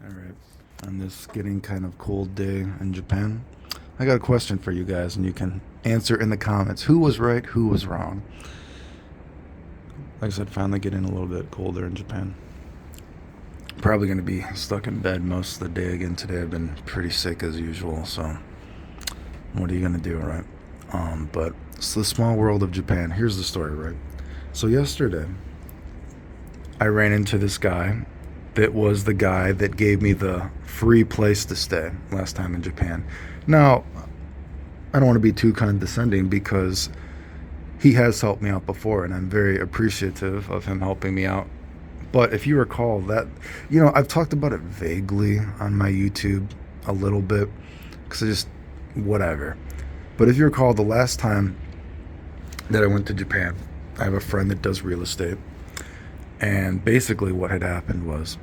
All right. On this getting kind of cold day in Japan, I got a question for you guys, and you can answer in the comments. Who was right? Who was wrong? Like I said, finally getting a little bit colder in Japan. Probably going to be stuck in bed most of the day again today. I've been pretty sick as usual, so what are you going to do, right? But it's the small world of Japan. Here's the story, right? So yesterday, I ran into this guy that was the guy that gave me the free place to stay last time in Japan. Now, I don't want to be too condescending because he has helped me out before, and I'm very appreciative of him helping me out. But if you recall that, I've talked about it vaguely on my YouTube a little bit because I just, whatever. But if you recall, the last time that I went to Japan, I have a friend that does real estate. And basically what had happened was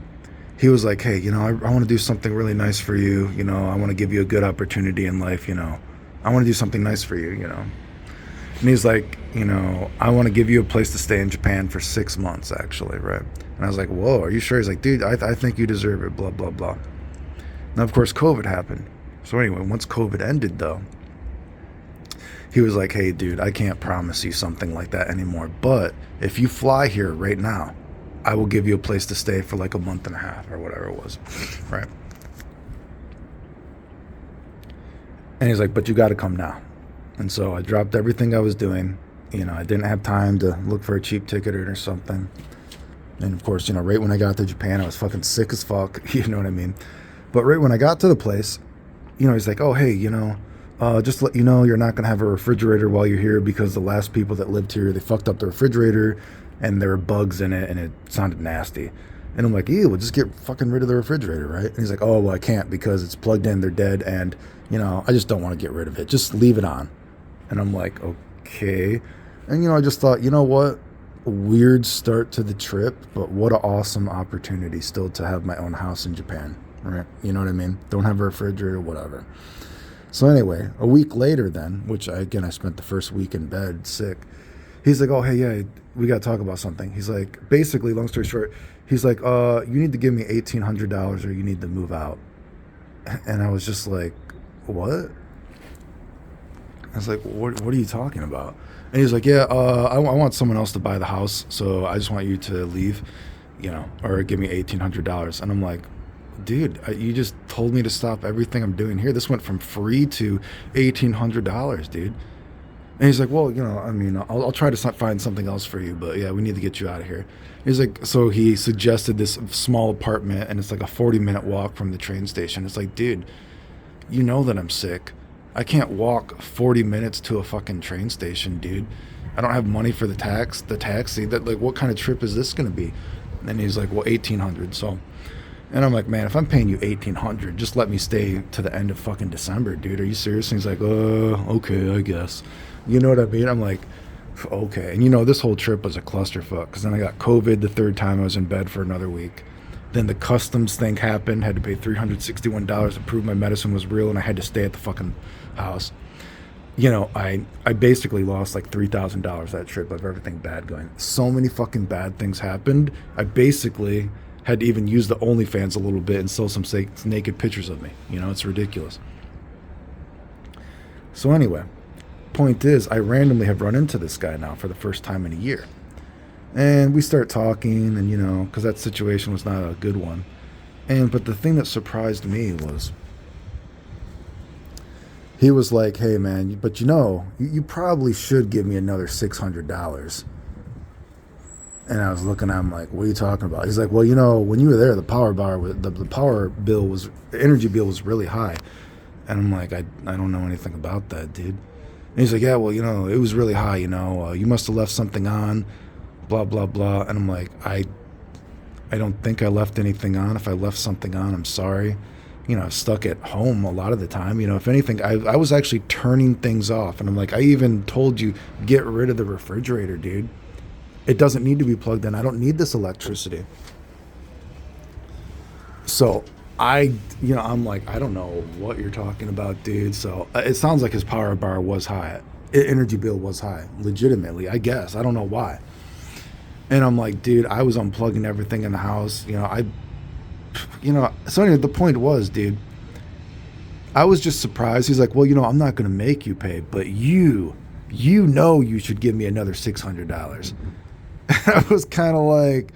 he was like, hey, I want to do something really nice for you. I want to give you a good opportunity in life. I want to do something nice for you. And he's like, I want to give you a place to stay in Japan for 6 months, actually, right? And I was like, whoa, are you sure? He's like, dude, I think you deserve it, blah, blah, blah. Now, of course, COVID happened. So anyway, once COVID ended, though, he was like, hey, dude, I can't promise you something like that anymore. But if you fly here right now, I will give you a place to stay for like a month and a half or whatever it was, right? And he's like, but you got to come now. And so I dropped everything I was doing. I didn't have time to look for a cheap ticket or something. And of course, right when I got to Japan, I was fucking sick as fuck. You know what I mean? But right when I got to the place, he's like, oh, hey, just to let you know, you're not going to have a refrigerator while you're here because the last people that lived here, they fucked up the refrigerator and there were bugs in it and it sounded nasty. And I'm like, ew, we'll just get fucking rid of the refrigerator, right? And he's like, oh, well, I can't because it's plugged in, they're dead, and, I just don't want to get rid of it. Just leave it on. And I'm like, okay. And, I just thought, you know what? Weird start to the trip, but what an awesome opportunity still to have my own house in Japan, right? You know what I mean? Don't have a refrigerator, whatever. So anyway, a week later then, which I spent the first week in bed sick, he's like, oh, hey, yeah, we got to talk about something. He's like, basically, long story short, he's like, you need to give me $1,800 or you need to move out. And I was just like, what? I was like, what are you talking about? And he's like, yeah, I want someone else to buy the house, so I just want you to leave, or give me $1,800. And I'm like, dude, you just told me to stop everything I'm doing here. This went from free to $1,800, dude. And he's like, well, I'll try to find something else for you, but yeah, we need to get you out of here. He's like, so he suggested this small apartment, and it's like a 40-minute walk from the train station. It's like, dude, you know that I'm sick. I can't walk 40 minutes to a fucking train station, dude. I don't have money for the taxi. What kind of trip is this going to be? And he's like, well, 1,800. So, and I'm like, man, if I'm paying you 1,800, just let me stay to the end of fucking December, dude. Are you serious? And he's like, okay, I guess. You know what I mean? I'm like, okay. And this whole trip was a clusterfuck because then I got COVID the third time. I was in bed for another week. Then the customs thing happened. Had to pay $361 to prove my medicine was real, and I had to stay at the fucking house. I basically lost like $3,000 that trip of everything bad going. So many fucking bad things happened. I basically had to even use the OnlyFans a little bit and sell some naked pictures of me. It's ridiculous. So anyway, point is, I randomly have run into this guy now for the first time in a year. And we start talking, and because that situation was not a good one. But the thing that surprised me was he was like, hey man, but you probably should give me another $600. And I was looking at him like, what are you talking about? He's like, well, when you were there, the energy bill was really high. And I'm like, I don't know anything about that, dude. And he's like, yeah, well, it was really high, you must have left something on, blah, blah, blah. And I'm like, I don't think I left anything on. If I left something on, I'm sorry. I'm stuck at home a lot of the time. If anything, I was actually turning things off. And I'm like, I even told you, get rid of the refrigerator, dude. It doesn't need to be plugged in. I don't need this electricity. So I'm like, I don't know what you're talking about, dude. So it sounds like his power bar was high. Energy bill was high, legitimately, I guess. I don't know why. And I'm like, dude, I was unplugging everything in the house. So anyway, the point was, dude, I was just surprised. He's like, well, I'm not going to make you pay, but you should give me another $600. And I was kind of like,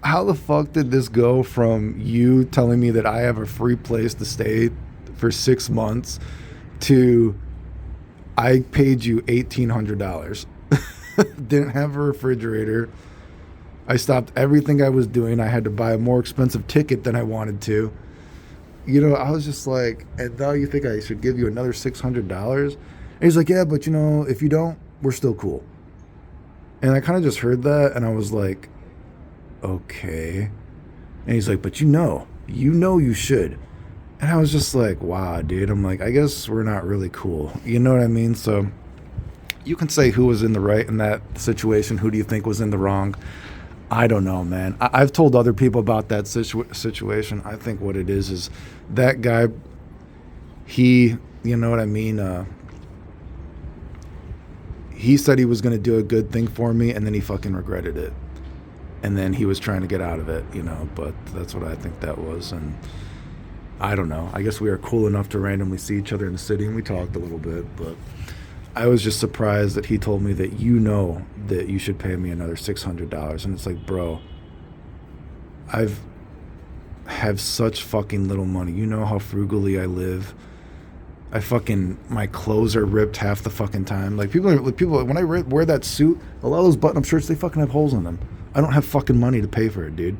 how the fuck did this go from you telling me that I have a free place to stay for 6 months to I paid you $1,800, didn't have a refrigerator. I stopped everything I was doing. I had to buy a more expensive ticket than I wanted to. I was just like, and now you think I should give you another $600? And he's like, yeah, but if you don't, we're still cool. And I kind of just heard that, and I was like, okay. And he's like, but you should. And I was just like, wow, dude. I'm like, I guess we're not really cool. You know what I mean? So you can say who was in the right in that situation. Who do you think was in the wrong? I don't know, man. I've told other people about that situation. I think what it is that guy, he, you know what I mean? He said he was going to do a good thing for me, and then he fucking regretted it. And then he was trying to get out of it, but that's what I think that was. And I don't know. I guess we are cool enough to randomly see each other in the city, and we talked a little bit, but I was just surprised that he told me that that you should pay me another $600. And it's like, bro, have such fucking little money. You know how frugally I live. My clothes are ripped half the fucking time. Like people when I wear that suit, a lot of those button-up shirts, they fucking have holes in them. I don't have fucking money to pay for it, dude.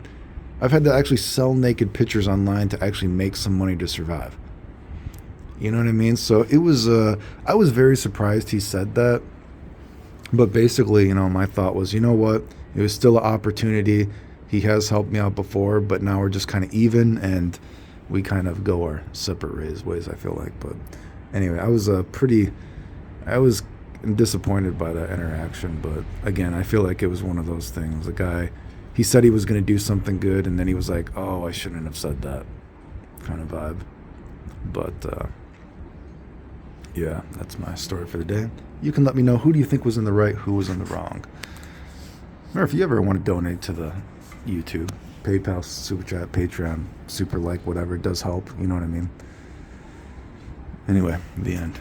I've had to actually sell naked pictures online to actually make some money to survive. You know what I mean? So it was, I was very surprised he said that. But basically, my thought was, you know what? It was still an opportunity. He has helped me out before, but now we're just kind of even, and we kind of go our separate ways, I feel like. But anyway, I was disappointed by that interaction. But again, I feel like it was one of those things. The guy, he said he was going to do something good, and then he was like, oh, I shouldn't have said that kind of vibe. But yeah, that's my story for the day. You can let me know, who do you think was in the right, who was in the wrong. Or if you ever want to donate to the YouTube, PayPal, Super Chat, Patreon, Super Like, whatever, it does help. You know what I mean? Anyway, the end.